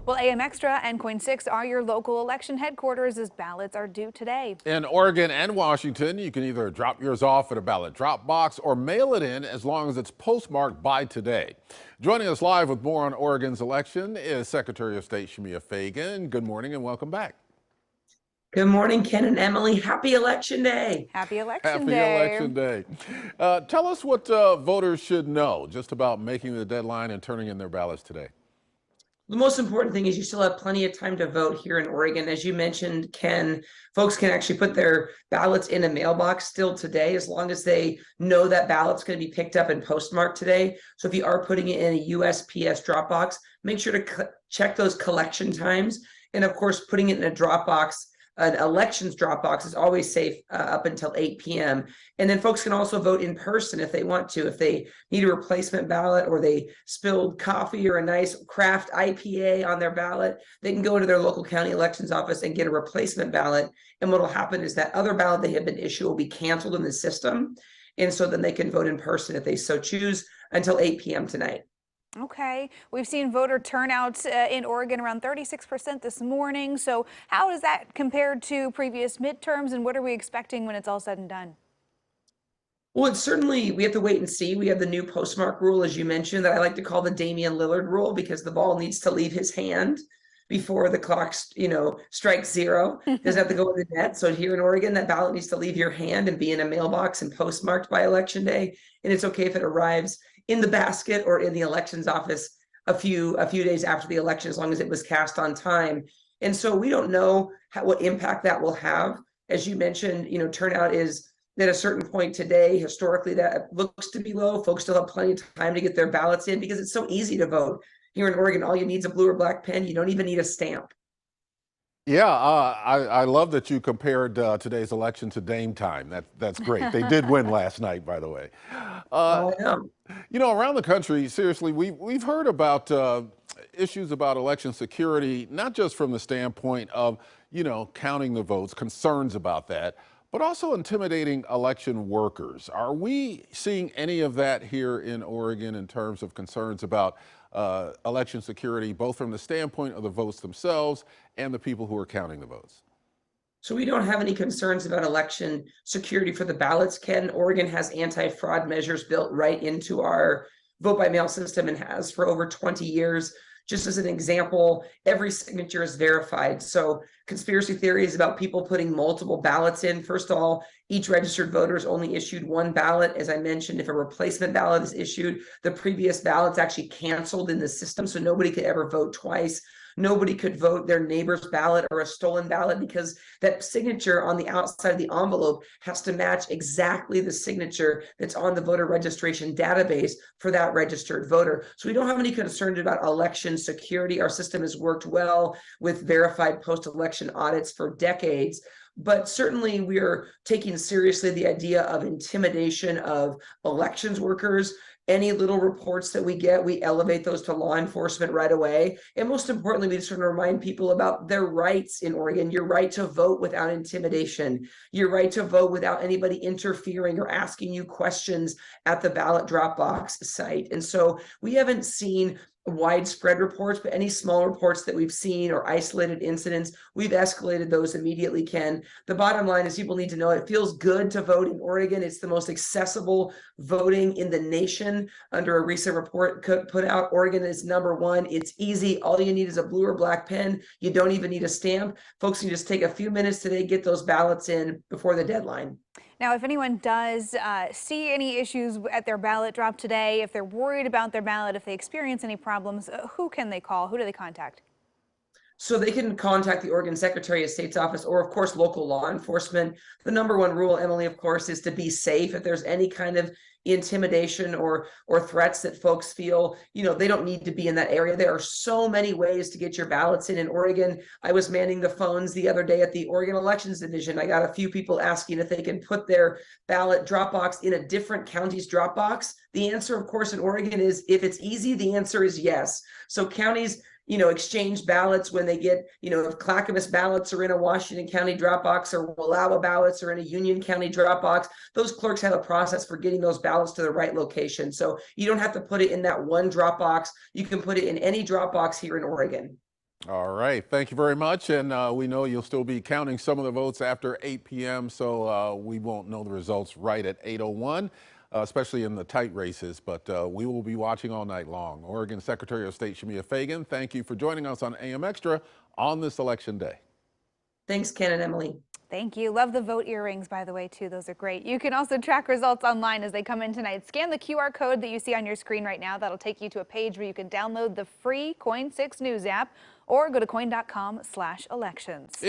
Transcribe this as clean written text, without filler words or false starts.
Well, AM Extra and Coin 6 are your local election headquarters as ballots are due today. In Oregon and Washington, you can either drop yours off at a ballot drop box or mail it in as long as it's postmarked by today. Joining us live with more on Oregon's election is Secretary of State Shemia. Good morning and welcome back. Good morning, Ken and Emily. Happy Election Day. Happy Election Happy Day. Election Day. Tell us what voters should know just about making the deadline and turning in their ballots today. The most important thing is you still have plenty of time to vote here in Oregon. As you mentioned, Ken, folks can actually put their ballots in a mailbox still today, as long as they know that ballot's going to be picked up and postmarked today. So if you are putting it in a USPS drop box, make sure to check those collection times. And of course, putting it in a drop box, an elections drop box, is always safe up until 8 p.m. And then folks can also vote in person if they want to. If they need a replacement ballot or they spilled coffee or a nice craft IPA on their ballot, they can go to their local county elections office and get a replacement ballot. And what will happen is that other ballot they have been issued will be canceled in the system. And so then they can vote in person if they so choose until 8 p.m. tonight. Okay, we've seen voter turnout in Oregon around 36% this morning. So how does that compare to previous midterms, and what are we expecting when it's all said and done? Well, it's certainly, we have to wait and see. We have the new postmark rule, as you mentioned, that I like to call the Damian Lillard rule, because the ball needs to leave his hand before the clock, strikes zero. Doesn't have to go in the net. So here in Oregon, that ballot needs to leave your hand and be in a mailbox and postmarked by Election Day. And it's okay if it arrives in the basket or in the elections office a few days after the election, as long as it was cast on time. And so we don't know what impact that will have. As you mentioned, turnout is at a certain point today. Historically, that looks to be low. Folks still have plenty of time to get their ballots in because it's so easy to vote. Here in Oregon, all you need is a blue or black pen. You don't even need a stamp. Yeah, I love that you compared today's election to Dame time. That's great. They did win last night, by the way. Oh, I know. Around the country, seriously, we've heard about issues about election security, not just from the standpoint of, counting the votes, concerns about that, but also intimidating election workers. Are we seeing any of that here in Oregon in terms of concerns about election security, both from the standpoint of the votes themselves and the people who are counting the votes? So we don't have any concerns about election security for the ballots, Ken. Oregon has anti-fraud measures built right into our vote-by-mail system and has for over 20 years. Just as an example, every signature is verified. So conspiracy theories about people putting multiple ballots in. First of all, each registered voter is only issued one ballot. As I mentioned, if a replacement ballot is issued, the previous ballot's actually canceled in the system, so nobody could ever vote twice. Nobody could vote their neighbor's ballot or a stolen ballot, because that signature on the outside of the envelope has to match exactly the signature that's on the voter registration database for that registered voter. So we don't have any concerns about election security. Our system has worked well with verified post-election audits for decades. But certainly we are taking seriously the idea of intimidation of elections workers. Any little reports that we get, we elevate those to law enforcement right away. And most importantly, we just want to remind people about their rights in Oregon. Your right to vote without intimidation, your right to vote without anybody interfering or asking you questions at the ballot drop box site. And so we haven't seen widespread reports, but any small reports that we've seen or isolated incidents, we've escalated those immediately, Ken. The bottom line is people need to know it feels good to vote in Oregon. It's the most accessible voting in the nation. Under a recent report put out, Oregon is #1. It's easy. All you need is a blue or black pen. You don't even need a stamp. Folks can just take a few minutes today, get those ballots in before the deadline. Now, if anyone does see any issues at their ballot drop today, if they're worried about their ballot, if they experience any problems, who can they call? Who do they contact? So they can contact the Oregon Secretary of State's office or, of course, local law enforcement. The #1 rule, Emily, of course, is to be safe. If there's any kind of intimidation or threats that folks feel, they don't need to be in that area. There are so many ways to get your ballots in Oregon. I was manning the phones the other day at the Oregon Elections Division. I got a few people asking if they can put their ballot drop box in a different county's drop box. The answer, of course, in Oregon is, if it's easy, the answer is yes. So counties exchange ballots when they get, if Clackamas ballots are in a Washington County Dropbox or Wallowa ballots are in a Union County Dropbox, those clerks have a process for getting those ballots to the right location. So you don't have to put it in that one Dropbox. You can put it in any Dropbox here in Oregon. All right, thank you very much. And we know you'll still be counting some of the votes after 8 p.m., so we won't know the results right at 8:01, especially in the tight races, but we will be watching all night long. Oregon Secretary of State Shemia Fagan, thank you for joining us on AM Extra on this election day. Thanks, Ken and Emily. Thank you. Love the vote earrings, by the way, too. Those are great. You can also track results online as they come in tonight. Scan the QR code that you see on your screen right now. That'll take you to a page where you can download the free KOIN 6 News app or go to koin.com/elections.